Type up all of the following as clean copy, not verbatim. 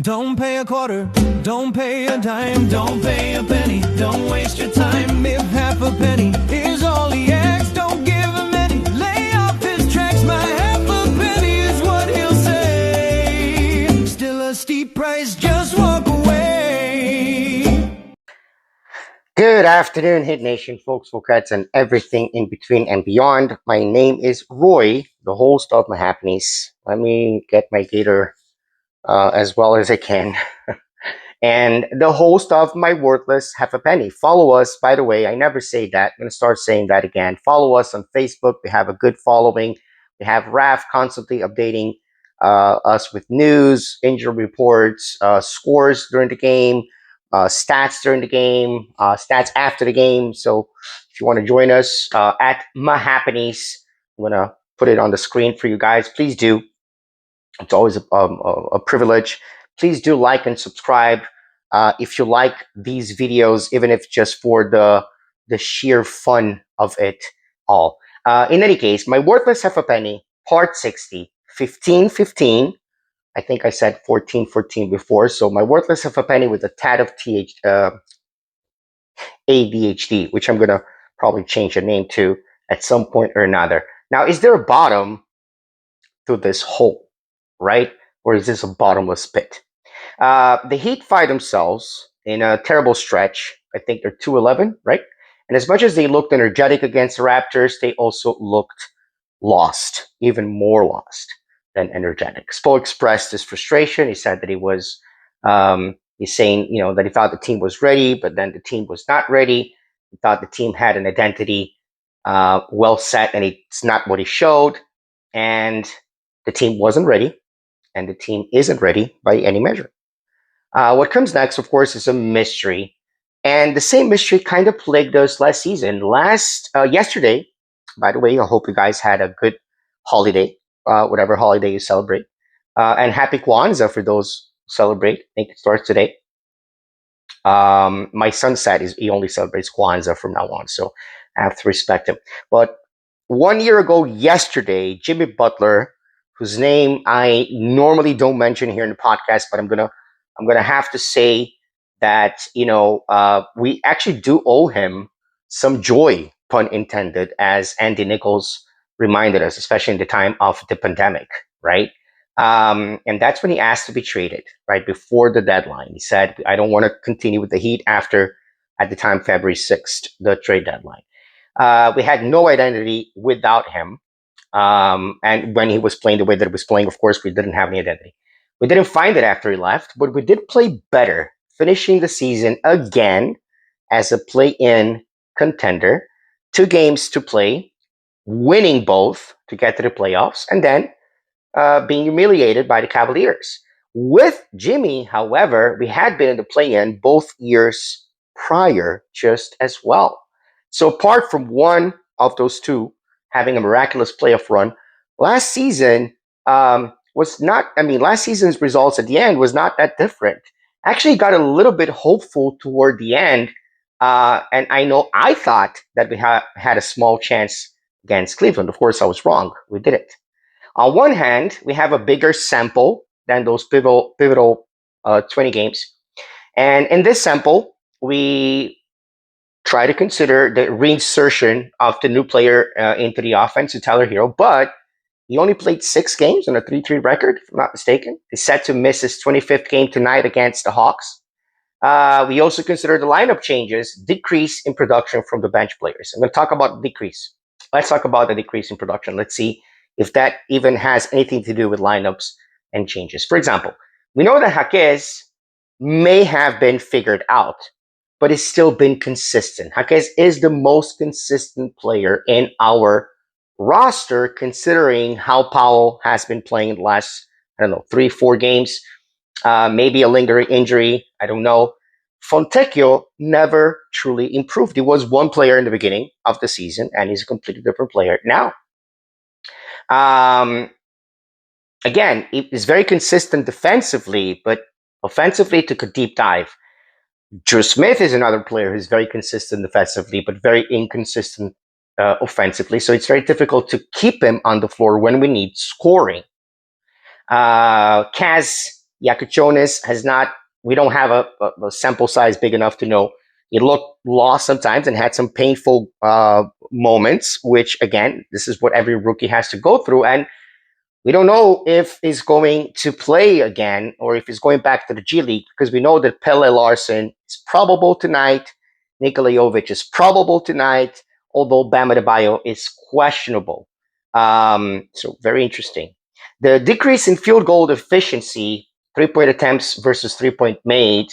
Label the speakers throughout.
Speaker 1: Don't pay a quarter, don't pay a dime, don't pay a penny, don't waste your time. If half a penny is all he asks, don't give him any. Lay off his tracks, my half a penny is what he'll say. Still a steep price, just walk away.
Speaker 2: Good afternoon, Hit Nation, folks, folkettes, and everything in between and beyond. My name is Roy, the host of Mahapneys. Let me get my gator as well as I can. And the host of My Worthless Half a Penny. Follow us, by the way, I never say that. I'm going to start saying that again. Follow us on Facebook. We have a good following. We have Raf constantly updating us with news, injury reports, scores during the game, stats during the game, stats after the game. So if you want to join us at Mahapneys, I'm going to put it on the screen for you guys. Please do. It's always a privilege. Please do like and subscribe if you like these videos, even if just for the sheer fun of it all. In any case, My Worthless Half a Penny, part 60, 15-15. I think I said 14-14 before. So My Worthless Half a Penny with a tad of ADHD, which I'm going to probably change the name to at some point or another. Now, is there a bottom to this hole? Right? Or is this a bottomless pit? The Heat find themselves in a terrible stretch. I think they're 2-11, right? And as much as they looked energetic against the Raptors, they also looked lost, even more lost than energetic. Spo expressed his frustration. He said that he's saying, that he thought the team was ready, but then the team was not ready. He thought the team had an identity well set, and it's not what he showed. And the team wasn't ready. And the team isn't ready by any measure. What comes next, of course, is a mystery. And the same mystery kind of plagued us last season. Yesterday, by the way, I hope you guys had a good holiday, whatever holiday you celebrate. And happy Kwanzaa for those who celebrate. I think it starts today. My son said he only celebrates Kwanzaa from now on, so I have to respect him. But 1 year ago yesterday, Jimmy Butler, whose name I normally don't mention here in the podcast, but I'm gonna have to say that we actually do owe him some joy, pun intended, as Andy Nichols reminded us, especially in the time of the pandemic, right? And that's when he asked to be traded, right before the deadline. He said, "I don't want to continue with the Heat after, at the time, February 6th, the trade deadline." We had no identity without him. And when he was playing the way that he was playing, of course, we didn't have any identity. We didn't find it after he left, but we did play better, finishing the season again as a play-in contender. 2 games to play, winning both to get to the playoffs, and then being humiliated by the Cavaliers. With Jimmy, however, we had been in the play-in both years prior just as well. So apart from one of those two having a miraculous playoff run, last season last season's results at the end was not that different. Actually got a little bit hopeful toward the end. And I thought that we had a small chance against Cleveland. Of course, I was wrong. We didn't. On one hand, we have a bigger sample than those pivotal 20 games. And in this sample, we try to consider the reinsertion of the new player into the offense, to Tyler Hero, but he only played 6 games on a 3-3 record, if I'm not mistaken. He's set to miss his 25th game tonight against the Hawks. We also consider the lineup changes, decrease in production from the bench players. I'm going to talk about decrease. Let's talk about the decrease in production. Let's see if that even has anything to do with lineups and changes. For example, we know that Jaquez may have been figured out, but it's still been consistent. Jaquez is the most consistent player in our roster, considering how Powell has been playing the last, 3-4 games. Maybe a lingering injury, I don't know. Fontecchio never truly improved. He was one player in the beginning of the season, and he's a completely different player now. Again, he's very consistent defensively, but offensively took a deep dive. Drew Smith is another player who's very consistent defensively, but very inconsistent offensively. So it's very difficult to keep him on the floor when we need scoring. Kaz Yakuchonis has not. We don't have a sample size big enough to know. He looked lost sometimes and had some painful moments, which again, this is what every rookie has to go through. And we don't know if he's going to play again or if he's going back to the G League, because we know that Pelle Larsson is probable tonight. Nikola Jovic is probable tonight, although Bam Adebayo is questionable. So very interesting. The decrease in field goal efficiency, 3-point attempts versus 3-point made,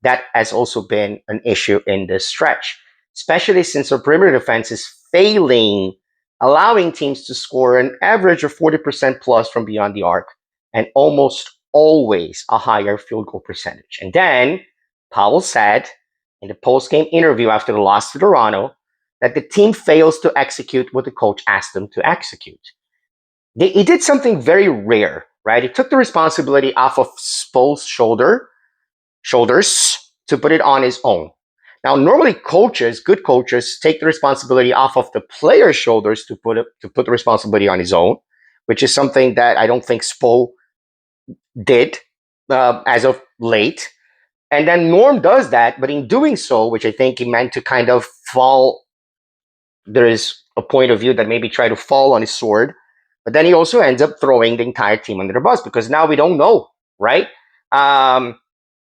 Speaker 2: that has also been an issue in this stretch, especially since our perimeter defense is failing, allowing teams to score an average of 40% plus from beyond the arc and almost always a higher field goal percentage. And then Powell said in the post-game interview after the loss to Toronto that the team fails to execute what the coach asked them to execute. He did something very rare, right? He took the responsibility off of Spo's shoulders to put it on his own. Now, normally coaches, good coaches, take the responsibility off of the player's shoulders to put the responsibility on his own, which is something that I don't think Spo did as of late. And then Norm does that, but in doing so, which I think he meant to kind of fall, there is a point of view that maybe try to fall on his sword, but then he also ends up throwing the entire team under the bus because now we don't know, right?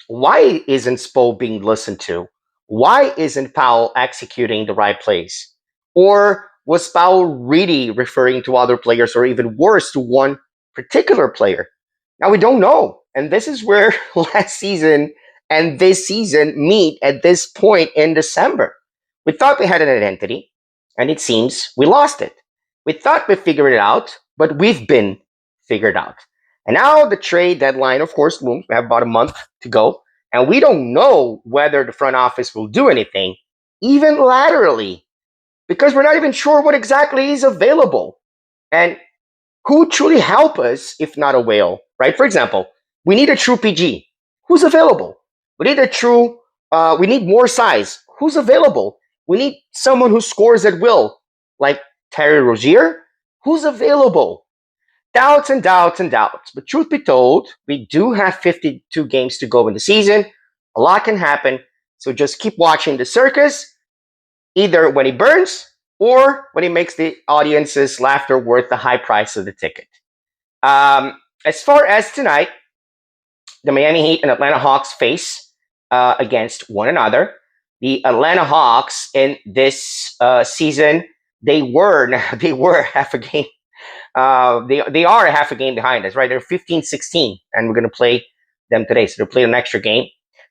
Speaker 2: Why isn't Spo being listened to? Why isn't Powell executing the right plays? Or was Powell really referring to other players, or even worse, to one particular player? Now we don't know. And this is where last season and this season meet at this point in December. We thought we had an identity, and it seems we lost it. We thought we figured it out, but we've been figured out. And now the trade deadline, of course, looms. We have about a month to go. And we don't know whether the front office will do anything, even laterally, because we're not even sure what exactly is available. And who would truly help us if not a whale, right? For example, we need a true PG. Who's available? We need more size. Who's available? We need someone who scores at will, like Terry Rozier. Who's available? Doubts and doubts and doubts. But truth be told, we do have 52 games to go in the season. A lot can happen. So just keep watching the circus, either when he burns or when he makes the audience's laughter worth the high price of the ticket. As far as tonight, the Miami Heat and Atlanta Hawks face against one another. The Atlanta Hawks in this season, they were half a game. They are a half a game behind us, right? They're 15-16, and we're going to play them today. So they'll play an extra game.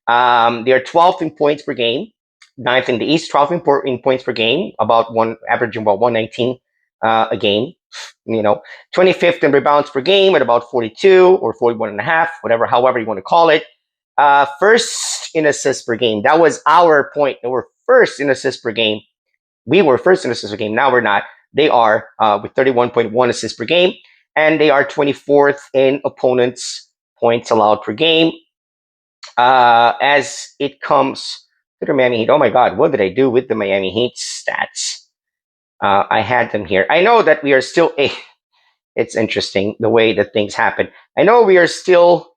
Speaker 2: They are 12th in points per game, 9th in the East, 12th in points per game, averaging about 119 a game. 25th in rebounds per game at about 42 or 41 and a half, however you want to call it. First in assists per game. That was our point. They were first in assists per game. We were first in assists per game. Now we're not. They are with 31.1 assists per game, and they are 24th in opponents' points allowed per game. As it comes to the Miami Heat, oh my God, what did I do with the Miami Heat stats? I had them here. I know that we are still it's interesting the way that things happen. I know we are still,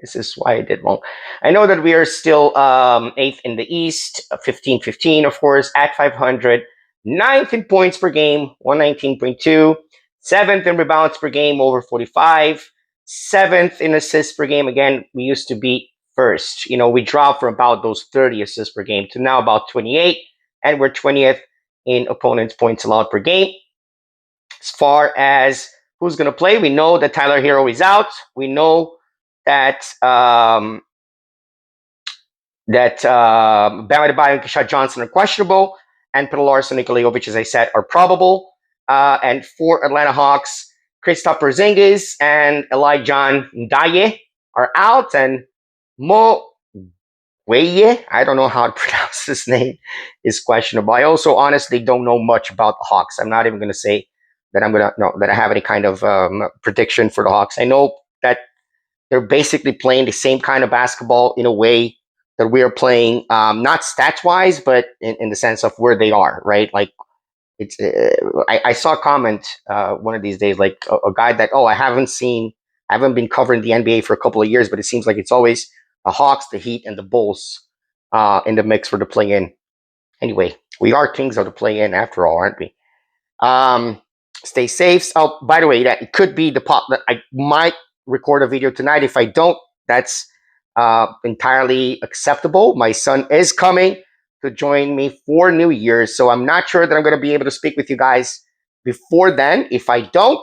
Speaker 2: this is why I did wrong. I know that we are still 8th in the East, 15-15, of course, at 500. 9th in points per game, 119.2. 7th in rebounds per game, over 45. 7th in assists per game. Again, we used to be first. We dropped from about those 30 assists per game to now about 28. And we're 20th in opponents' points allowed per game. As far as who's going to play, we know that Tyler Hero is out. We know that Bam Adebayo and Keshad Johnson are questionable, and Pelle Larsson and Nikola Jovic, as I said, are probable. And for Atlanta Hawks, Kristaps Porzingis and Elijah Ndaye are out, and Mo Weye, I don't know how to pronounce his name, is questionable. I also honestly don't know much about the Hawks. I'm not even going to say that that I have any kind of prediction for the Hawks. I know that they're basically playing the same kind of basketball in a way that we are playing, not stats wise, but in the sense of where they are, right? Like I saw a comment one of these days, like a guy that, I haven't seen I haven't been covering the NBA for a couple of years, but it seems like it's always the Hawks, the Heat, and the Bulls in the mix for the play-in. Anyway, we are kings of the play-in after all, aren't we? Stay safe. Oh, by the way, that it could be the pop. I might record a video tonight. If I don't, that's entirely acceptable. My son is coming to join me for New Year's, so I'm not sure that I'm going to be able to speak with you guys before then. If I don't,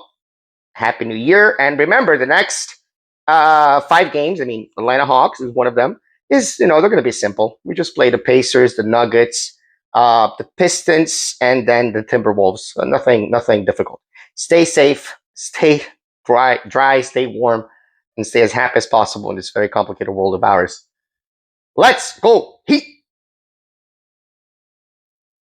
Speaker 2: Happy New Year. And remember, the next 5 games, I mean, Atlanta Hawks is one of them, is, they're going to be simple. We just play the Pacers, the Nuggets, the Pistons, and then the Timberwolves. So nothing difficult. Stay safe, stay dry, stay warm, and stay as happy as possible in this very complicated world of ours. Let's go!